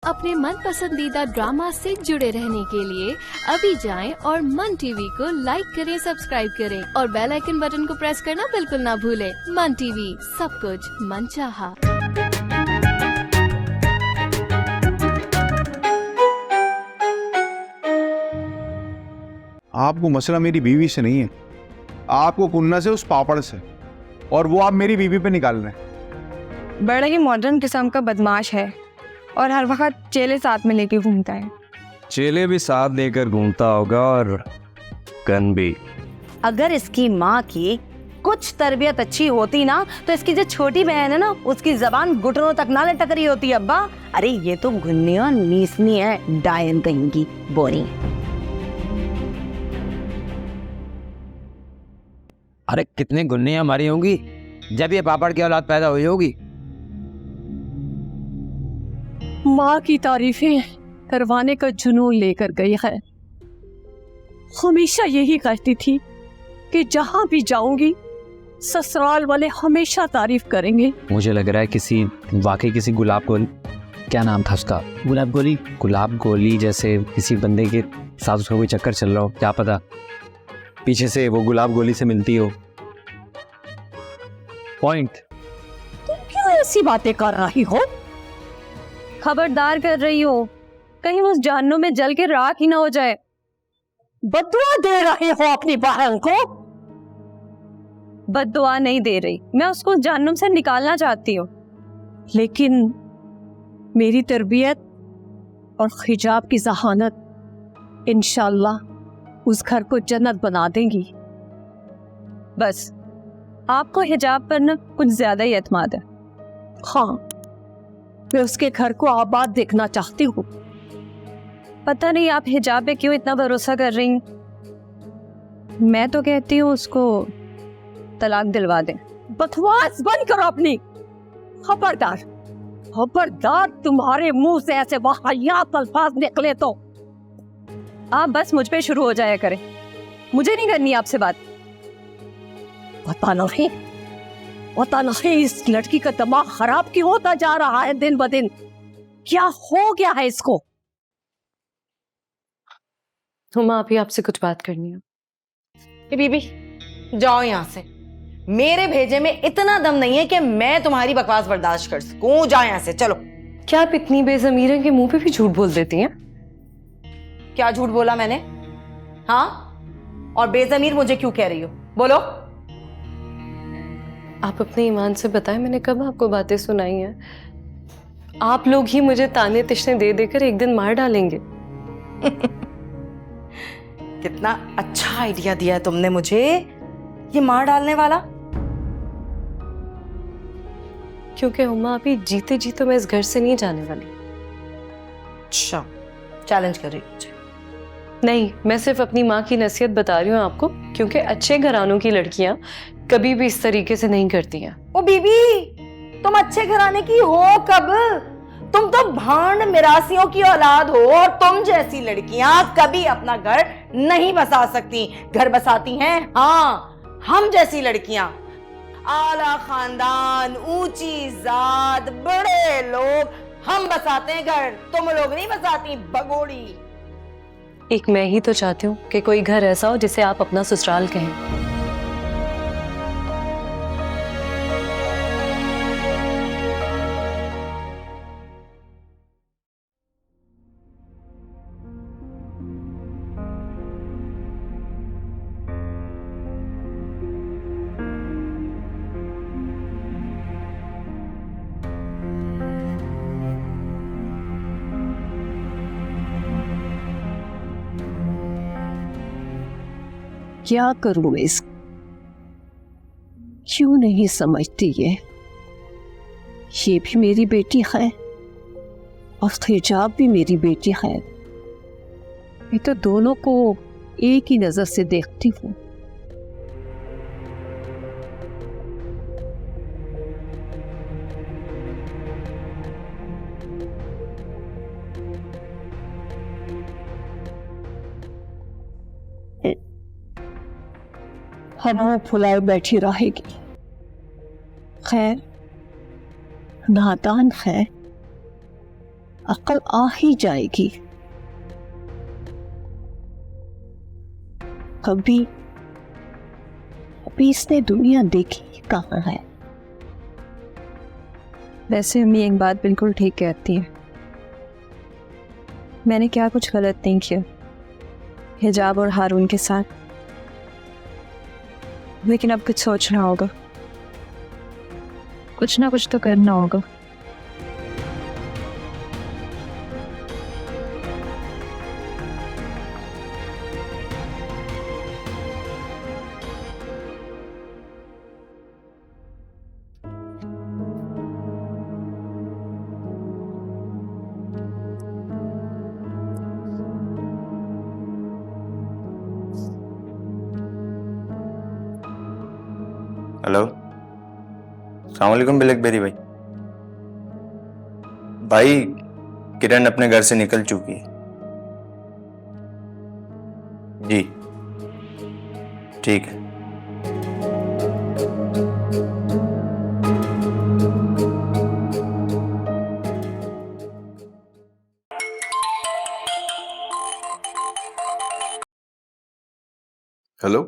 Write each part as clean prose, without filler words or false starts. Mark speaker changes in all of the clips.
Speaker 1: अपने मन पसंदीदा ड्रामा से जुड़े रहने के लिए अभी जाएं और मन टीवी को लाइक करें, सब्सक्राइब करें और बेल आइकन बटन को प्रेस करना बिल्कुल ना भूलें। मन टीवी, सब कुछ मनचाहा।
Speaker 2: आपको मसला मेरी बीवी से नहीं है, आपको कुन्ना से, उस पापड़ से, और वो आप मेरी बीवी पे निकाल रहे हैं।
Speaker 3: बड़ा ही मॉडर्न किस्म का बदमाश है और हर वक्त चेले साथ में लेके घूमता है।
Speaker 4: चेले भी साथ लेकर घूमता होगा और गन भी।
Speaker 5: अगर इसकी माँ की कुछ तरबियत अच्छी होती ना तो इसकी जो छोटी बहन है ना उसकी जबान घुटनों तक ना लटक रही होती। अब्बा अरे ये तो गुन्नी और नीसनी है, डायन कहेंगी, बोरी।
Speaker 6: अरे कितने गुन्नियां मारी होंगी जब ये पापड़ की औलाद पैदा हुई होगी।
Speaker 7: माँ की तारीफें करवाने का जुनून लेकर गई है। हमेशा यही कहती थी कि जहाँ भी जाऊंगी ससुराल वाले हमेशा तारीफ करेंगे।
Speaker 8: मुझे लग रहा है वाकई गुलाब गोली, क्या नाम था उसका, गुलाब गोली जैसे किसी बंदे के साथ उसका कोई चक्कर चल रहा हो, क्या पता पीछे से वो गुलाब गोली से मिलती हो। पॉइंट।
Speaker 7: तुम क्यों ऐसी बातें कर रही हो?
Speaker 3: खबरदार कर रही हो, कहीं उस जहन्नुम में जल के राख ही ना हो जाए।
Speaker 7: बद्दुआ दे रहे हो अपनी बहन को?
Speaker 3: बद्दुआ नहीं दे रही, मैं उसको जहन्नुम से निकालना चाहती हूँ।
Speaker 7: लेकिन मेरी तरबियत और हिजाब की जहानत इंशाल्लाह उस घर को जन्नत बना देंगी।
Speaker 3: बस आपको हिजाब पर न कुछ ज्यादा ही एतमाद है।
Speaker 7: हाँ, मैं उसके घर को आबाद देखना चाहती हूँ।
Speaker 3: पता नहीं आप हिजाब पे क्यों इतना भरोसा कर रही हैं। मैं तो कहती हूँ उसको तलाक दिलवा दें।
Speaker 7: बकवास बंद करो अपनी। खबरदार, खबरदार तुम्हारे मुंह से ऐसे वाहियात अल्फाज निकले तो।
Speaker 3: आप बस मुझ पे शुरू हो जाया करें, मुझे नहीं करनी आपसे बात।
Speaker 7: पता नहीं इस लड़की का दिमाग खराब क्यों होता जा रहा है दिन ब दिन। क्या हो गया है इसको?
Speaker 9: हुमा अभी आपसे कुछ बात करनी है।
Speaker 5: बीबी जाओ यहाँ से, मेरे भेजे में इतना दम नहीं है कि मैं तुम्हारी बकवास बर्दाश्त कर सकूं। जाओ यहाँ से, चलो।
Speaker 9: क्या आप इतनी बेज़मीर हैं कि मुंह पे भी झूठ बोल देती हैं?
Speaker 5: क्या झूठ बोला मैंने? हाँ, और बेजमीर मुझे क्यों कह रही हो? बोलो।
Speaker 9: आप अपने ईमान से बताएं, मैंने कब आपको बातें सुनाई हैं? आप लोग ही मुझे ताने तिश्ने दे देकर एक दिन मार डालेंगे।
Speaker 5: कितना अच्छा आइडिया दिया है तुमने मुझे, ये मार डालने वाला।
Speaker 9: क्योंकि हुमा अभी जीते जी तो मैं इस घर से नहीं जाने वाली।
Speaker 5: अच्छा, चैलेंज कर रही हूँ मुझे?
Speaker 9: नहीं, मैं सिर्फ अपनी माँ की नसीहत बता रही हूँ आपको, क्योंकि अच्छे घरानों की लड़कियां कभी भी इस तरीके से नहीं करती हैं।
Speaker 5: ओ बीबी, तुम अच्छे घराने की हो कब? तुम तो भांड मिरासियों की औलाद हो और तुम जैसी लड़कियां कभी अपना घर नहीं बसा सकती। घर बसाती हैं हाँ हम जैसी लड़कियां, आला खानदान, ऊंची जात, बड़े लोग, हम बसाते हैं घर, तुम लोग नहीं बसाती भगोड़ी।
Speaker 9: एक मैं ही तो चाहती हूँ कि कोई घर ऐसा हो जिसे आप अपना ससुराल कहें।
Speaker 7: क्या करूं मैं इसको? क्यों नहीं समझती ये भी मेरी बेटी है और हिजाब भी मेरी बेटी है। मैं तो दोनों को एक ही नजर से देखती हूँ। मुंह फुलाए बैठी रहेगी। खैर नादान है, अक्ल आ ही जाएगी। कभी अभी इसने दुनिया देखी ही कहाँ है।
Speaker 3: वैसे अम्मी एक बात बिल्कुल ठीक कहती है, मैंने क्या कुछ गलत नहीं किया हिजाब और हारून के साथ, लेकिन अब कुछ सोचना होगा, कुछ ना कुछ तो करना होगा।
Speaker 10: हेलो, अस्सलाम वालेकुम ब्लैकबेरी भाई। भाई किरण अपने घर से निकल चुकी है। जी ठीक है।
Speaker 2: हेलो,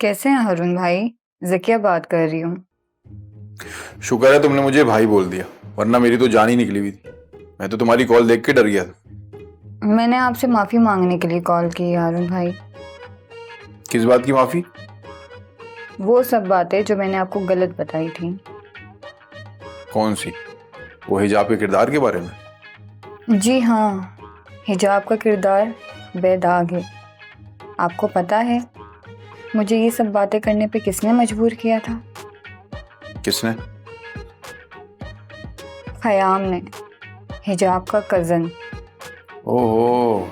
Speaker 11: कैसे हैं हारून भाई? ज़किया बात कर रही हूँ।
Speaker 2: शुक्र है तुमने मुझे भाई बोल दिया, वरना मेरी तो जान ही निकली हुई थी। मैं तो तुम्हारी कॉल देख के डर गया था।
Speaker 11: मैंने आपसे माफ़ी मांगने के लिए कॉल की हारून भाई।
Speaker 2: किस बात की माफी?
Speaker 11: वो सब बातें जो मैंने आपको गलत बताई थी।
Speaker 2: कौन सी? वो हिजाब के किरदार के बारे में?
Speaker 11: जी हाँ, हिजाब का किरदार बेदाग है। आपको पता है मुझे ये सब बातें करने पे किसने मजबूर किया था?
Speaker 2: किसने?
Speaker 11: ख़याम ने, हिजाब का कज़न।
Speaker 2: ओहो,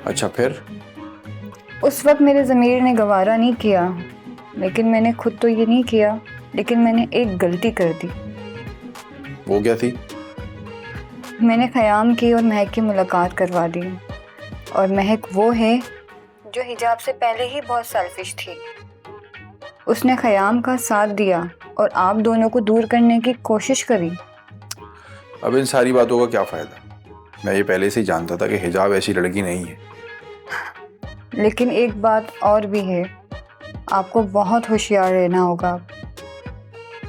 Speaker 2: अच्छा फिर?
Speaker 11: उस वक्त मेरे ज़मीर ने गवारा नहीं किया, लेकिन मैंने खुद तो ये नहीं किया, लेकिन मैंने एक गलती कर दी।
Speaker 2: वो क्या थी?
Speaker 11: मैंने ख़याम की और महक की मुलाकात करवा दी। और महक वो है जो हिजाब से पहले ही बहुत सेल्फिश थी। उसने ख़याम का साथ दिया और आप दोनों को दूर करने की कोशिश करी।
Speaker 2: अब इन सारी बातों का क्या फ़ायदा? मैं ये पहले से ही जानता था कि हिजाब ऐसी लड़की नहीं है।
Speaker 11: लेकिन एक बात और भी है, आपको बहुत होशियार रहना होगा।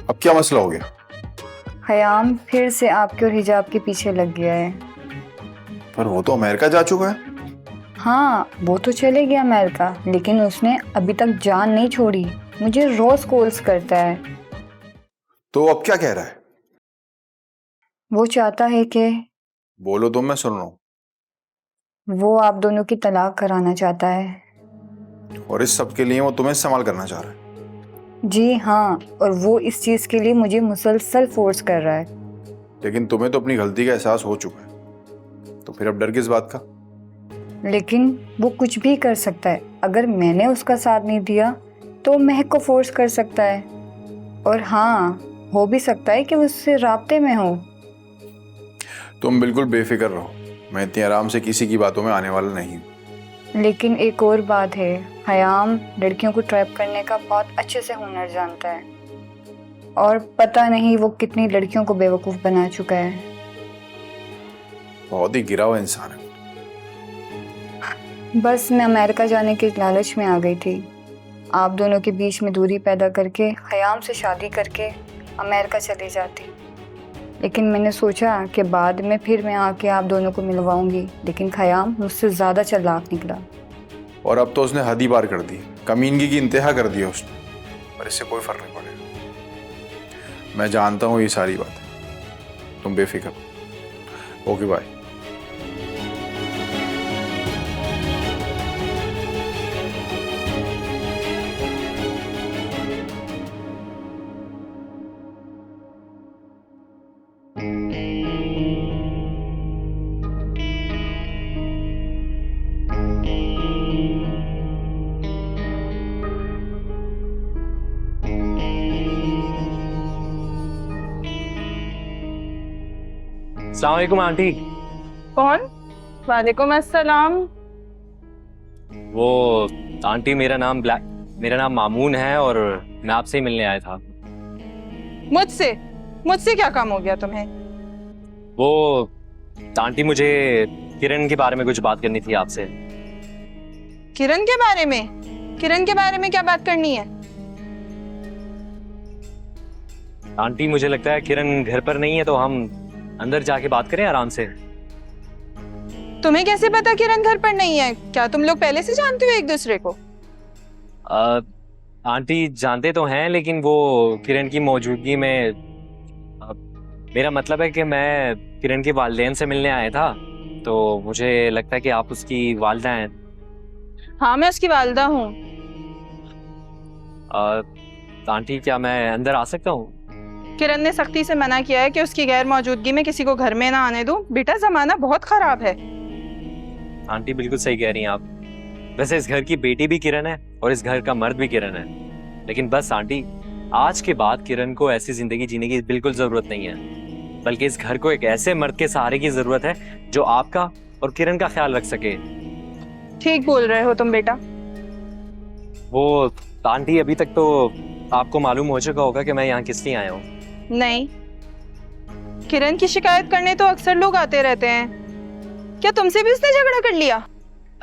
Speaker 2: अब क्या मसला हो गया?
Speaker 11: ख़याम फिर से आपके और हिजाब के पीछे लग गया है।
Speaker 2: पर वो तो अमेरिका जा चुका है।
Speaker 11: हाँ, वो तो चले गया अमेरिका, लेकिन उसने अभी तक जान नहीं छोड़ी। मुझे रोज कॉल्स करता है।
Speaker 2: तो अब क्या कह रहा है?
Speaker 11: वो चाहता है कि
Speaker 2: बोलो तो, मैं सुन रहा हूँ।
Speaker 11: वो आप दोनों की तलाक कराना चाहता है।
Speaker 2: और इस सब के लिए वो तुम्हें इस्तेमाल करना चाह रहा है?
Speaker 11: जी हाँ, और वो इस चीज़ के लिए मुझे मुसलसल फोर्स कर रहा है।
Speaker 2: लेकिन तुम्हें तो अपनी गलती का एहसास हो चुका है, तो फिर अब डर किस बात का?
Speaker 11: लेकिन वो कुछ भी कर सकता है। अगर मैंने उसका साथ नहीं दिया तो महक को फोर्स कर सकता है। और हाँ, हो भी सकता है कि वो उससे राब्ते में हो।
Speaker 2: तुम बिल्कुल बेफिक्र रहो, मैं इतनी आराम से किसी की बातों में आने वाला नहीं हूँ।
Speaker 11: लेकिन एक और बात है, ख़याम लड़कियों को ट्रैप करने का बहुत अच्छे से हुनर जानता है। और पता नहीं वो कितनी लड़कियों को बेवकूफ़ बना चुका है।
Speaker 2: बहुत ही गिरा हुआ इंसान है।
Speaker 11: बस मैं अमेरिका जाने के लालच में आ गई थी। आप दोनों के बीच में दूरी पैदा करके ख़याम से शादी करके अमेरिका चली जाती। लेकिन मैंने सोचा कि बाद में फिर मैं आके आप दोनों को मिलवाऊंगी, लेकिन ख़याम मुझसे ज़्यादा चालाक निकला।
Speaker 2: और अब तो उसने हद ही पार कर दी, कमीनगी की इंतहा कर दी उसने। पर इससे कोई फ़र्क नहीं पड़ेगा। मैं जानता हूँ ये सारी बातें, तुम बेफिक्र। Okay bye.
Speaker 8: अस्सलाम वालेकुम आंटी।
Speaker 12: कौन? वालेकुम अस्सलाम।
Speaker 8: वो आंटी, मेरा नाम मामून है और मैं आपसे ही मिलने आया था।
Speaker 12: मुझसे क्या काम हो गया तुम्हें?
Speaker 8: वो आंटी, मुझे किरण के बारे में कुछ बात करनी थी आपसे।
Speaker 12: किरण के बारे में? किरण के बारे में क्या बात करनी है?
Speaker 8: आंटी, मुझे लगता है किरण घर पर नहीं है, तो हम अंदर जाके बात करें आराम से।
Speaker 12: तुम्हें कैसे पता किरण घर पर नहीं है? क्या तुम लोग पहले से जानते हो एक दूसरे को?
Speaker 8: आंटी, जानते तो हैं, लेकिन वो किरण की मौजूदगी में मेरा मतलब है कि मैं किरण के वालिदैन से मिलने आया था, तो मुझे लगता है कि आप उसकी वालिदा हैं।
Speaker 12: हाँ, मैं उसकी वालिदा हूँ।
Speaker 8: आंटी, क्या मैं अंदर आ सकता हूँ?
Speaker 12: किरण ने सख्ती से मना किया है कि उसकी गैर मौजूदगी में किसी को घर में ना आने दूं। बेटा, जमाना बहुत खराब है।
Speaker 8: आंटी, बिल्कुल सही कह रही हैं आप। वैसे इस घर की बेटी भी किरण है और इस घर का मर्द भी किरण है, लेकिन बस आंटी, आज के बाद किरण को ऐसी जिंदगी जीने की बिल्कुल जरूरत नहीं है, बल्कि इस घर को एक ऐसे मर्द के सहारे की जरूरत है जो आपका और किरण का ख्याल रख सके।
Speaker 12: ठीक बोल रहे हो तुम बेटा।
Speaker 8: वो आंटी, अभी तक तो आपको मालूम हो चुका होगा कि मैं यहाँ किस लिए आया हूँ।
Speaker 12: नहीं, किरण की शिकायत करने तो अक्सर लोग आते रहते हैं। क्या तुमसे भी उसने झगड़ा कर लिया?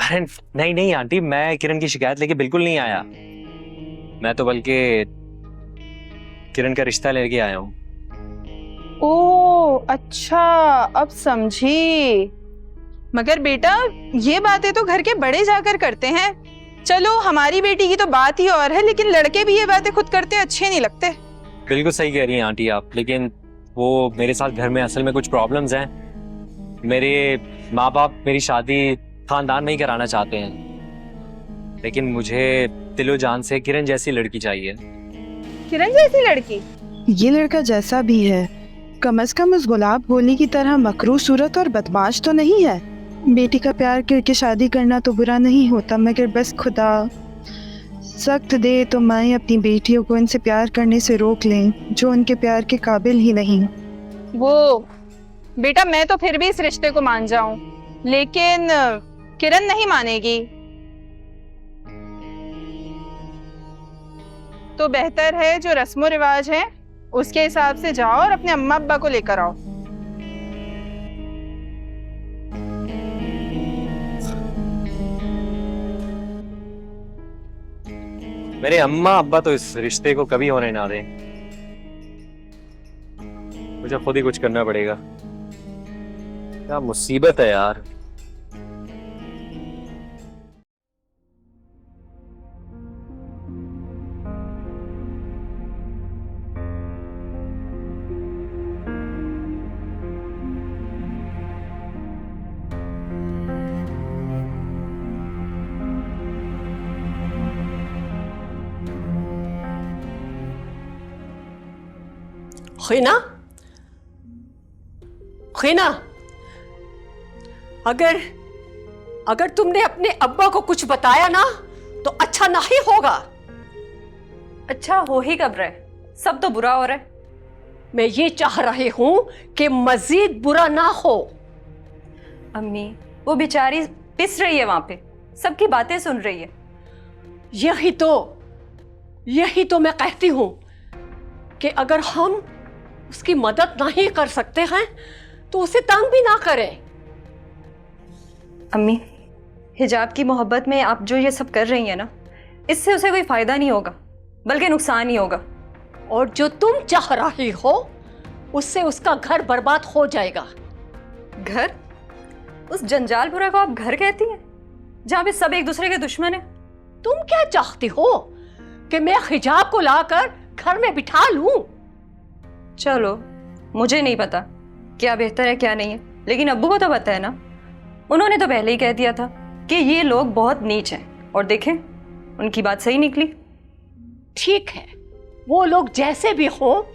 Speaker 8: अरे नहीं नहीं आंटी, मैं किरण की शिकायत लेके बिल्कुल नहीं आया। मैं तो बल्कि किरण का रिश्ता लेके आया हूँ।
Speaker 12: ओह अच्छा, अब समझी। मगर बेटा, ये बातें तो घर के बड़े जाकर करते हैं। चलो, हमारी बेटी की तो बात ही और है, लेकिन लड़के भी ये बातें खुद करते अच्छे नहीं लगते।
Speaker 8: बिल्कुल सही कह रही हैं आंटी आप, लेकिन वो मेरे साथ घर में असल में कुछ प्रॉब्लम्स हैं। मेरे माँ बाप मेरी शादी खानदान में ही कराना चाहते हैं, लेकिन मुझे दिलो जान से किरण जैसी लड़की चाहिए।
Speaker 12: किरण जैसी लड़की?
Speaker 13: ये लड़का जैसा भी है, कम से कम उस गुलाब गोली की तरह मकरू सूरत और बदमाश तो नहीं है। बेटी का प्यार करके शादी करना तो बुरा नहीं होता, मगर बस खुदा सख्त दे तो मैं अपनी बेटियों को इनसे प्यार करने से रोक लें जो उनके प्यार के काबिल ही नहीं।
Speaker 12: वो बेटा, मैं तो फिर भी इस रिश्ते को मान जाऊं, लेकिन किरण नहीं मानेगी। तो बेहतर है जो रस्मो रिवाज है उसके हिसाब से जाओ और अपने अम्मा अब्बा को लेकर आओ।
Speaker 8: मेरे अम्मा अब्बा तो इस रिश्ते को कभी होने ना दें। मुझे खुद ही कुछ करना पड़ेगा। क्या मुसीबत है यार।
Speaker 7: खीना, खीना, अगर तुमने अपने अब्बा को कुछ बताया ना तो अच्छा नहीं होगा।
Speaker 9: अच्छा हो ही कब रहे, सब तो बुरा हो रहा है।
Speaker 7: मैं ये चाह रही हूं कि मजीद बुरा ना हो।
Speaker 9: अम्मी, वो बेचारी पिस रही है वहां पे, सबकी बातें सुन रही है।
Speaker 7: यही तो मैं कहती हूं कि अगर हम उसकी मदद नहीं कर सकते हैं तो उसे तंग भी ना करें।
Speaker 9: अम्मी, हिजाब की मोहब्बत में आप जो ये सब कर रही हैं ना, इससे उसे कोई फायदा नहीं होगा, बल्कि नुकसान ही होगा।
Speaker 7: और जो तुम चाह रही हो उससे उसका घर बर्बाद हो जाएगा।
Speaker 9: घर? उस जंजालपुरा को आप घर कहती हैं, जहां पे सब एक दूसरे के दुश्मन है?
Speaker 7: तुम क्या चाहती हो कि मैं हिजाब को लाकर घर में बिठा लूं?
Speaker 9: चलो, मुझे नहीं पता क्या बेहतर है क्या नहीं है, लेकिन अब्बू को तो पता है ना। उन्होंने तो पहले ही कह दिया था कि ये लोग बहुत नीच हैं, और देखें उनकी बात सही निकली।
Speaker 7: ठीक है, वो लोग जैसे भी हो,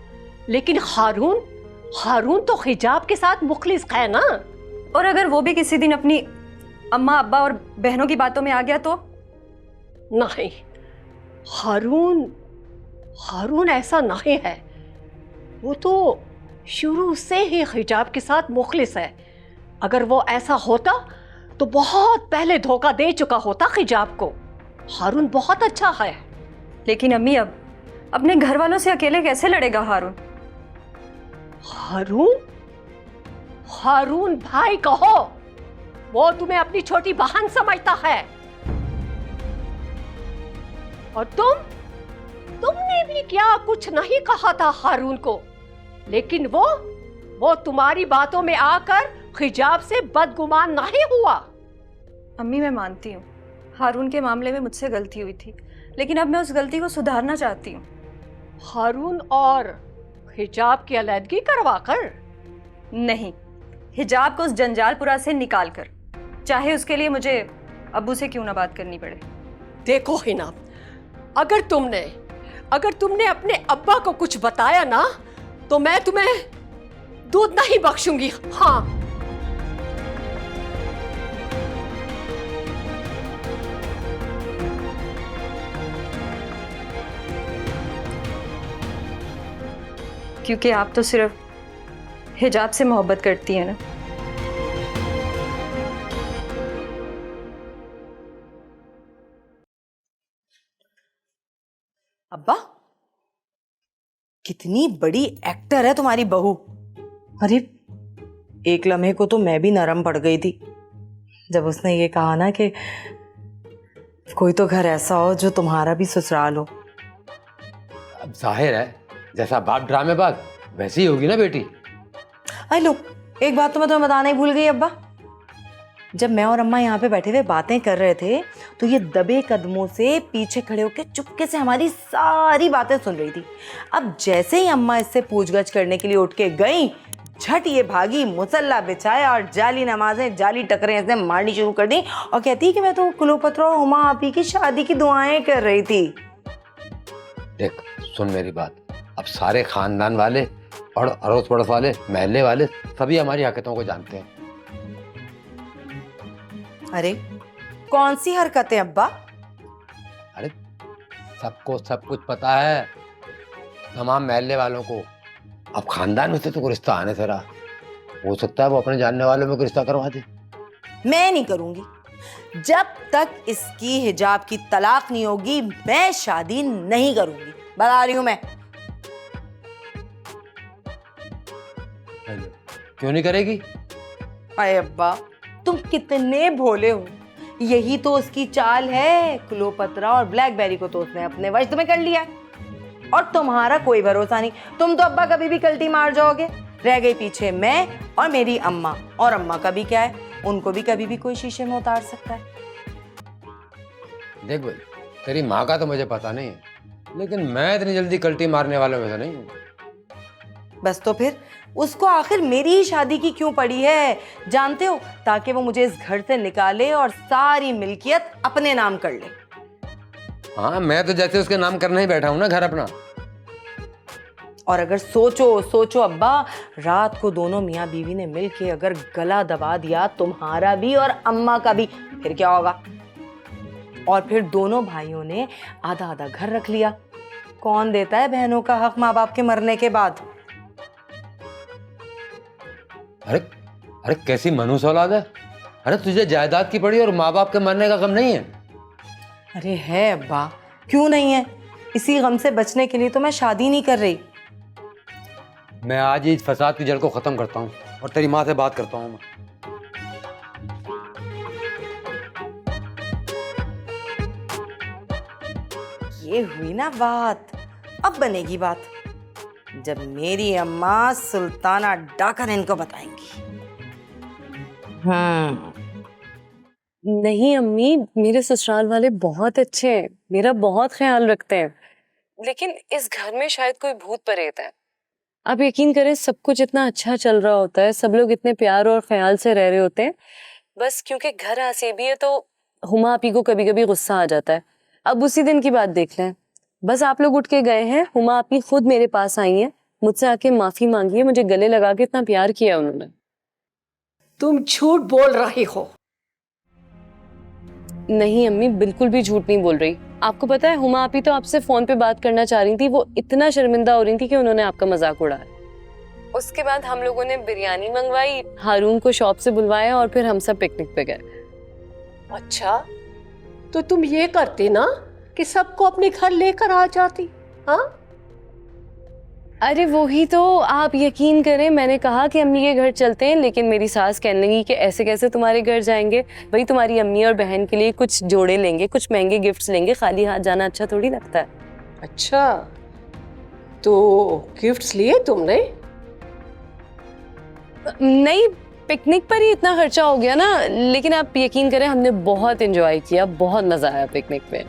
Speaker 7: लेकिन हारून तो हिजाब के साथ मुखलिस है ना।
Speaker 9: और अगर वो भी किसी दिन अपनी अम्मा अब्बा और बहनों की बातों में आ गया तो?
Speaker 7: नहीं, हारून ऐसा नहीं है। वो तो शुरू से ही हिजाब के साथ मुखलिस है। अगर वो ऐसा होता तो बहुत पहले धोखा दे चुका होता हिजाब को। हारून बहुत अच्छा है।
Speaker 9: लेकिन अम्मी, अब अपने घर वालों से अकेले कैसे लड़ेगा हारून?
Speaker 7: हारून भाई कहो, वो तुम्हें अपनी छोटी बहन समझता है। और तुमने भी क्या कुछ नहीं कहा था हारून को, लेकिन वो तुम्हारी बातों में आकर हिजाब से बदगुमान नहीं हुआ।
Speaker 9: अम्मी मैं मानती हूँ हारून के मामले में मुझसे गलती हुई थी, लेकिन अब मैं उस गलती को सुधारना चाहती हूँ।
Speaker 7: हारून और हिजाब की अलहदगी करवाकर?
Speaker 9: नहीं, हिजाब को उस जंजालपुरा से निकाल कर, चाहे उसके लिए मुझे अब्बू से क्यों ना बात करनी पड़े।
Speaker 7: देखो हिना, अगर तुमने अपने अब्बा को कुछ बताया ना तो मैं तुम्हें दूध नहीं बख्शूंगी। हाँ,
Speaker 9: क्योंकि आप तो सिर्फ हिजाब से मोहब्बत करती हैं ना।
Speaker 5: अब्बा, कितनी बड़ी एक्टर है तुम्हारी बहू। अरे एक लम्हे को तो मैं भी नरम पड़ गई थी जब उसने ये कहा ना कि कोई तो घर ऐसा हो जो तुम्हारा भी ससुराल हो।
Speaker 6: अब जाहिर है जैसा बाप ड्रामेबाज वैसी ही होगी ना बेटी।
Speaker 5: अरे लो, एक बात तो मैं तुम्हें बताना ही भूल गई अब्बा। जब मैं और अम्मा यहाँ पे बैठे हुए बातें कर रहे थे तो ये दबे कदमों से पीछे खड़े होकर चुपके से हमारी सारी बातें सुन रही थी। अब जैसे ही अम्मा इससे पूछगछ करने के लिए उठ के गई, झट ये भागी, मुसल्ला बिछाया और जाली नमाजें, जाली टकरें ऐसे मारनी शुरू कर दी और कहती कि मैं तो कुलोपत्रा और हुमा आपी की शादी की दुआएं कर रही थी।
Speaker 6: देख सुन मेरी बात, अब सारे खानदान वाले और अड़ोस पड़ोस वाले, महल्ले वाले सभी हमारी हरकतों को जानते हैं।
Speaker 5: अरे कौन सी हरकतें अब्बा?
Speaker 6: अरे सबको सब कुछ पता है, तमाम महल्ले वालों को। अब खानदान में से तो कोई रिश्ता आने से रहा, हो सकता है वो अपने जानने वालों में कोई रिश्ता करवा दे।
Speaker 5: मैं नहीं करूंगी। जब तक इसकी हिजाब की तलाक नहीं होगी मैं शादी नहीं करूंगी, बता रही हूं मैं।
Speaker 6: क्यों नहीं करेगी?
Speaker 5: अरे अब्बा, तुम कितने भोले हो। यही तो उसकी चाल है। क्लोपत्रा और ब्लैकबेरी को तो उसने अपने वश में कर लिया है और तुम्हारा कोई भरोसा नहीं। तुम तो अब्बा कभी भी कल्टी मार जाओगे। रह गई पीछे मैं और मेरी अम्मा, और अम्मा का भी क्या है, उनको भी कभी भी कोई शीशे में उतार सकता है।
Speaker 6: देख भाई, तेरी माँ का तो मुझे पता नहीं है, लेकिन मैं इतनी जल्दी कल्टी मारने वालों में से नहीं हूँ।
Speaker 5: बस तो फिर उसको आखिर मेरी ही शादी की क्यों पड़ी है, जानते हो? ताकि वो मुझे इस घर से निकाले और सारी मिल्कियत अपने नाम कर ले।
Speaker 6: हाँ, मैं तो जैसे उसके नाम करने ही बैठा हूँ ना घर अपना।
Speaker 5: और अगर सोचो अब्बा, रात को दोनों मियाँ बीवी ने मिलके अगर गला दबा दिया तुम्हारा भी और अम्मा का भी, फिर क्या होगा? और फिर दोनों भाइयों ने आधा आधा घर रख लिया। कौन देता है बहनों का हक माँ बाप के मरने के बाद?
Speaker 6: अरे कैसी मनुष्य औलाद है। अरे तुझे जायदाद की पड़ी और माँ बाप के मरने का गम नहीं है?
Speaker 5: अरे है अब्बा, क्यों नहीं है। इसी गम से बचने के लिए तो मैं शादी नहीं कर रही।
Speaker 6: मैं आज ही इस फसाद की जड़ को खत्म करता हूँ और तेरी माँ से बात करता हूँ।
Speaker 5: ये हुई ना बात, अब बनेगी बात जब मेरी अम्मा सुल्ताना डाकर इनको बताएंगी।
Speaker 14: नहीं अम्मी, मेरे ससुराल वाले बहुत अच्छे हैं, मेरा बहुत ख्याल रखते हैं, लेकिन इस घर में शायद कोई भूत प्रेत है। आप यकीन करें, सब कुछ इतना अच्छा चल रहा होता है, सब लोग इतने प्यार और ख्याल से रह रहे होते हैं, बस क्योंकि घर आसेबी है तो हुमा आपी को कभी कभी गुस्सा आ जाता है। अब उसी दिन की बात देख लें, बस आप लोग उठ के गए हैं, हुमा आपी खुद मेरे पास आई हैं, मुझसे आके माफी मांगी है, मुझे गले लगा के इतना प्यार किया उन्होंने।
Speaker 7: तुम झूठ बोल रही हो।
Speaker 14: नहीं अम्मी, बिल्कुल भी झूठ नहीं बोल रही। आपको पता है, हुमा आपी तो आपसे फोन पे बात करना चाह रही थी, वो इतना शर्मिंदा हो रही थी कि उन्होंने आपका मजाक उड़ाया। उसके बाद हम लोगों ने बिरयानी मंगवाई, हारून को शॉप से बुलवाया और फिर हम सब पिकनिक पे गए।
Speaker 7: अच्छा, तो तुम ये करती ना कि सबको अपने घर लेकर आ जाती। हाँ,
Speaker 14: अरे वही तो, आप यकीन करें, मैंने कहा कि अम्मी के घर चलते हैं, लेकिन मेरी सास कहने लगी कि ऐसे कैसे तुम्हारे घर जाएंगे, भाई तुम्हारी अम्मी और बहन के लिए कुछ जोड़े लेंगे, कुछ महंगे गिफ्ट्स लेंगे, खाली हाथ जाना अच्छा थोड़ी लगता है।
Speaker 7: अच्छा, तो गिफ्ट्स लिए तुमने?
Speaker 14: नहीं, पिकनिक पर ही इतना खर्चा हो गया ना, लेकिन आप यकीन करें हमने बहुत एंजॉय किया, बहुत मजा आया पिकनिक में।